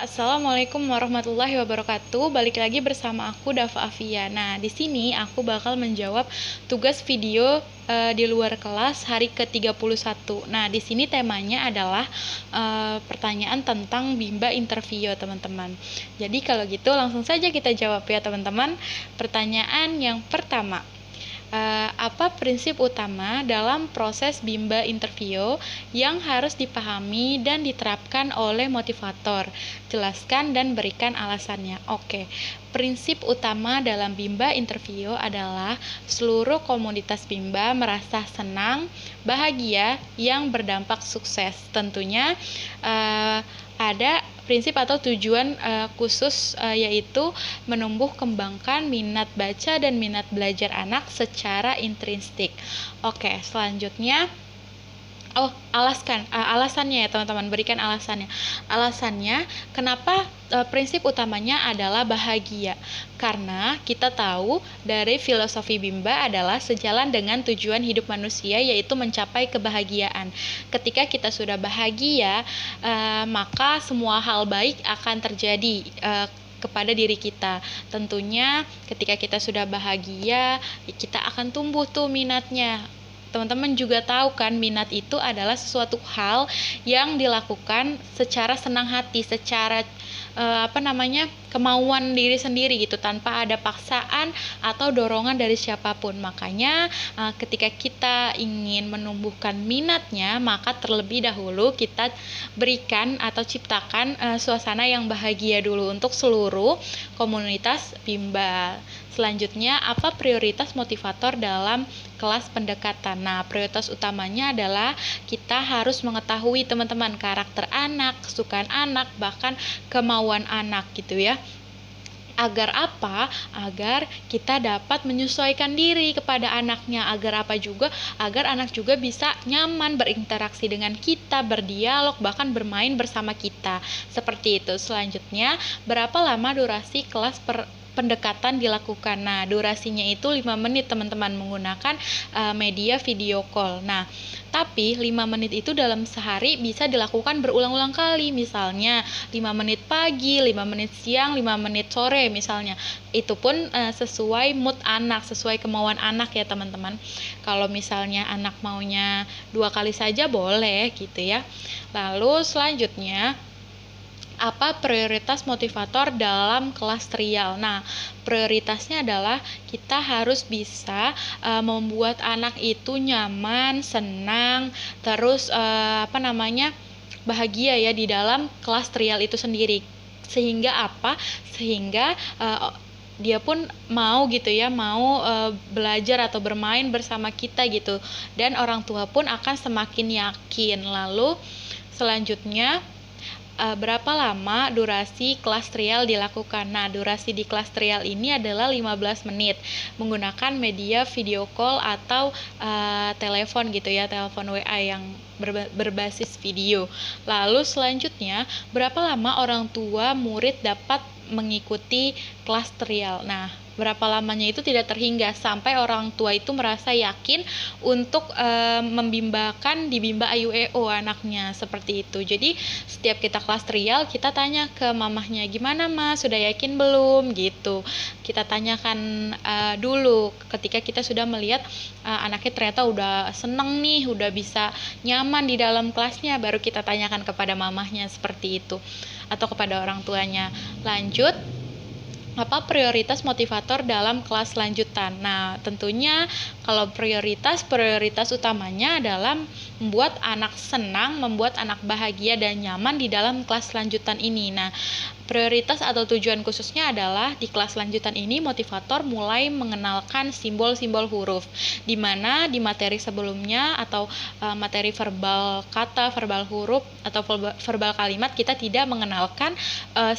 Assalamualaikum warahmatullahi wabarakatuh. Balik lagi bersama aku Dava Afia. Nah, di sini aku bakal menjawab tugas video di luar kelas hari ke-31. Nah, di sini temanya adalah pertanyaan tentang bimba interview, teman-teman. Jadi kalau gitu langsung saja kita jawab ya, teman-teman. Pertanyaan yang pertama. Apa prinsip utama dalam proses bimba interview yang harus dipahami dan diterapkan oleh motivator? Jelaskan dan berikan alasannya. Oke, prinsip utama dalam bimba interview adalah seluruh komunitas bimba merasa senang, bahagia, yang berdampak sukses. Tentunya ada prinsip atau tujuan khusus yaitu menumbuh kembangkan minat baca dan minat belajar anak secara intrinsik. Oke, selanjutnya alasannya ya teman-teman, berikan alasannya. Alasannya kenapa prinsip utamanya adalah bahagia. Karena kita tahu dari filosofi bimba adalah sejalan dengan tujuan hidup manusia, yaitu mencapai kebahagiaan. Ketika kita sudah bahagia, maka semua hal baik akan terjadi kepada diri kita. Tentunya ketika kita sudah bahagia, kita akan tumbuh tuh minatnya. Teman-teman juga tahu kan, minat itu adalah sesuatu hal yang dilakukan secara senang hati, secara kemauan diri sendiri gitu, tanpa ada paksaan atau dorongan dari siapapun. Makanya ketika kita ingin menumbuhkan minatnya, maka terlebih dahulu kita berikan atau ciptakan suasana yang bahagia dulu untuk seluruh komunitas bimba. Selanjutnya, apa prioritas motivator dalam kelas pendekatan? Nah, prioritas utamanya adalah kita harus mengetahui teman-teman karakter anak, kesukaan anak, bahkan kemauan anak gitu ya. Agar apa? Agar kita dapat menyesuaikan diri kepada anaknya. Agar apa juga? Agar anak juga bisa nyaman berinteraksi dengan kita, berdialog, bahkan bermain bersama kita. Seperti itu. Selanjutnya, berapa lama durasi kelas pendekatan dilakukan? Nah, durasinya itu 5 menit teman-teman, menggunakan media video call. Nah, tapi 5 menit itu dalam sehari bisa dilakukan berulang-ulang kali. Misalnya 5 menit pagi, 5 menit siang, 5 menit sore misalnya. Itu pun sesuai mood anak, sesuai kemauan anak ya teman-teman. Kalau misalnya anak maunya 2 kali saja boleh gitu ya. Lalu selanjutnya, apa prioritas motivator dalam kelas trial? Nah, prioritasnya adalah kita harus bisa membuat anak itu nyaman, senang, terus bahagia ya di dalam kelas trial itu sendiri. Sehingga apa? Sehingga dia pun mau gitu ya, mau belajar atau bermain bersama kita gitu. Dan orang tua pun akan semakin yakin. Lalu selanjutnya, berapa lama durasi kelas trial dilakukan? Nah, durasi di kelas trial ini adalah 15 menit menggunakan media video call atau telepon gitu ya, telepon WA yang berbasis video. Lalu selanjutnya, berapa lama orang tua murid dapat mengikuti kelas trial? Nah, berapa lamanya itu tidak terhingga sampai orang tua itu merasa yakin untuk membimbakan di bimba AYUEO anaknya, seperti itu. Jadi setiap kita kelas trial, kita tanya ke mamahnya, gimana mas, sudah yakin belum gitu. Kita tanyakan dulu ketika kita sudah melihat anaknya ternyata udah seneng nih, udah bisa nyaman di dalam kelasnya, baru kita tanyakan kepada mamahnya seperti itu, atau kepada orang tuanya. Lanjut, apa prioritas motivator dalam kelas lanjutan? Nah, tentunya kalau prioritas utamanya adalah membuat anak senang, membuat anak bahagia dan nyaman di dalam kelas lanjutan ini. Nah, prioritas atau tujuan khususnya adalah di kelas lanjutan ini motivator mulai mengenalkan simbol-simbol huruf, di mana di materi sebelumnya atau materi verbal kata, verbal huruf atau verbal kalimat kita tidak mengenalkan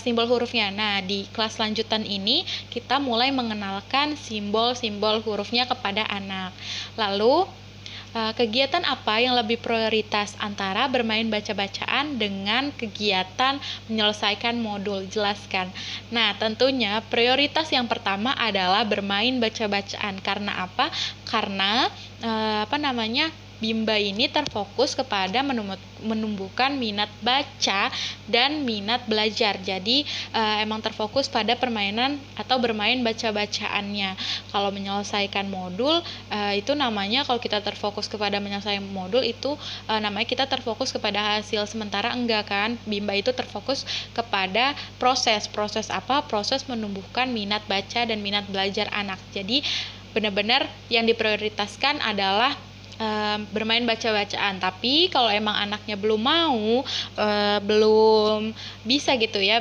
simbol hurufnya. Nah, di kelas lanjutan ini kita mulai mengenalkan simbol-simbol hurufnya kepada anak. Lalu kegiatan apa yang lebih prioritas antara bermain baca-bacaan dengan kegiatan menyelesaikan modul? Jelaskan. Nah, tentunya prioritas yang pertama adalah bermain baca-bacaan. Karena apa? Karena Bimba ini terfokus kepada menumbuhkan minat baca dan minat belajar. Jadi emang terfokus pada permainan atau bermain baca-bacaannya. Kalau menyelesaikan modul itu namanya, kalau kita terfokus kepada menyelesaikan modul itu namanya kita terfokus kepada hasil, sementara enggak kan. Bimba itu terfokus kepada proses apa? Proses menumbuhkan minat baca dan minat belajar anak. Jadi benar-benar yang diprioritaskan adalah bermain baca-bacaan. Tapi kalau emang anaknya belum mau, belum bisa gitu ya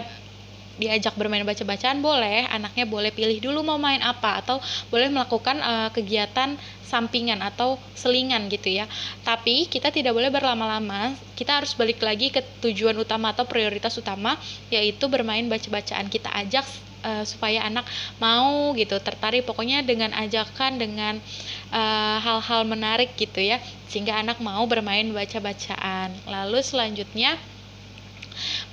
diajak bermain baca-bacaan, boleh, anaknya boleh pilih dulu mau main apa, atau boleh melakukan kegiatan sampingan atau selingan gitu ya. Tapi kita tidak boleh berlama-lama, kita harus balik lagi ke tujuan utama atau prioritas utama, yaitu bermain baca-bacaan. Kita ajak supaya anak mau gitu, tertarik pokoknya dengan ajakan, dengan hal-hal menarik gitu ya, sehingga anak mau bermain baca-bacaan. Lalu selanjutnya,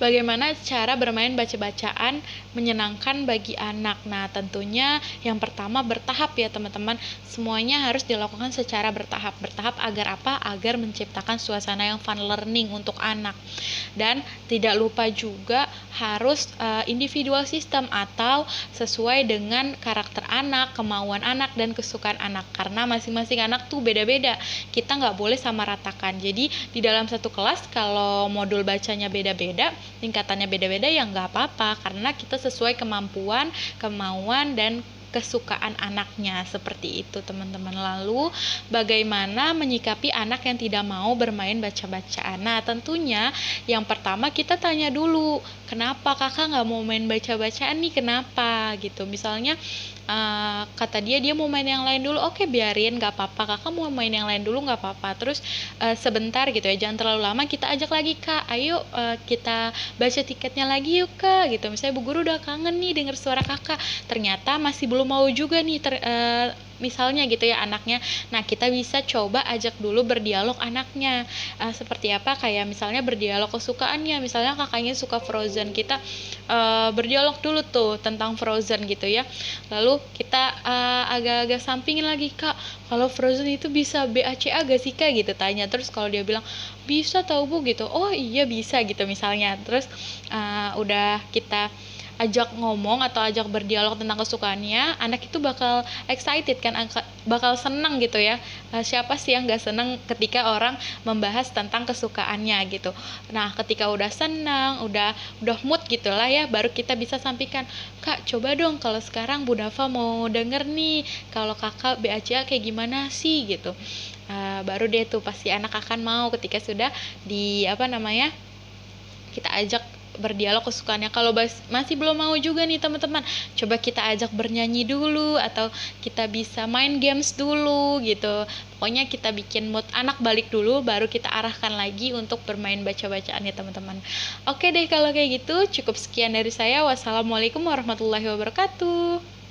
bagaimana cara bermain baca-bacaan menyenangkan bagi anak? Nah, tentunya yang pertama bertahap ya teman-teman. Semuanya harus dilakukan secara bertahap. Bertahap agar apa? Agar menciptakan suasana yang fun learning untuk anak. Dan tidak lupa juga harus individual system atau sesuai dengan karakter anak, kemauan anak, dan kesukaan anak. Karena masing-masing anak tuh beda-beda. Kita nggak boleh samaratakan. Jadi di dalam satu kelas kalau modul bacanya beda-beda, tingkatannya beda-beda, ya nggak apa-apa, karena kita sesuai kemampuan, kemauan, dan kesukaan anaknya, seperti itu teman-teman. Lalu bagaimana menyikapi anak yang tidak mau bermain baca-bacaan? Nah, tentunya yang pertama kita tanya dulu, kenapa kakak nggak mau main baca-bacaan nih, kenapa gitu. Misalnya kata dia mau main yang lain dulu, oke biarin, nggak apa-apa, kakak mau main yang lain dulu nggak apa-apa. Terus sebentar gitu ya, jangan terlalu lama, kita ajak lagi, kak ayo kita baca tiketnya lagi yuk kak gitu. Misalnya bu guru udah kangen nih denger suara kakak, ternyata masih belum mau juga nih misalnya gitu ya anaknya. Nah, kita bisa coba ajak dulu berdialog anaknya. Seperti apa? Kayak misalnya berdialog kesukaannya. Misalnya kakaknya suka Frozen, kita berdialog dulu tuh tentang Frozen gitu ya. Lalu kita agak-agak sampingin lagi, kak, kalau Frozen itu bisa BACA gak sih kak gitu, tanya. Terus kalau dia bilang bisa tahu bu gitu, oh iya bisa gitu misalnya. Terus udah kita ajak ngomong atau ajak berdialog tentang kesukaannya, anak itu bakal excited kan, bakal senang gitu ya. Siapa sih yang gak senang ketika orang membahas tentang kesukaannya gitu. Nah, ketika udah senang, udah mood gitulah ya, baru kita bisa sampaikan, kak coba dong kalau sekarang Bu Nafa mau denger nih, kalau kakak BACA kayak gimana sih gitu. Baru deh tuh pasti anak akan mau ketika sudah kita ajak berdialog kesukaannya. Kalau masih belum mau juga nih teman-teman, coba kita ajak bernyanyi dulu, atau kita bisa main games dulu gitu. Pokoknya kita bikin mood anak balik dulu, baru kita arahkan lagi untuk bermain baca-bacaan ya teman-teman. Oke deh kalau kayak gitu, cukup sekian dari saya. Wassalamualaikum warahmatullahi wabarakatuh.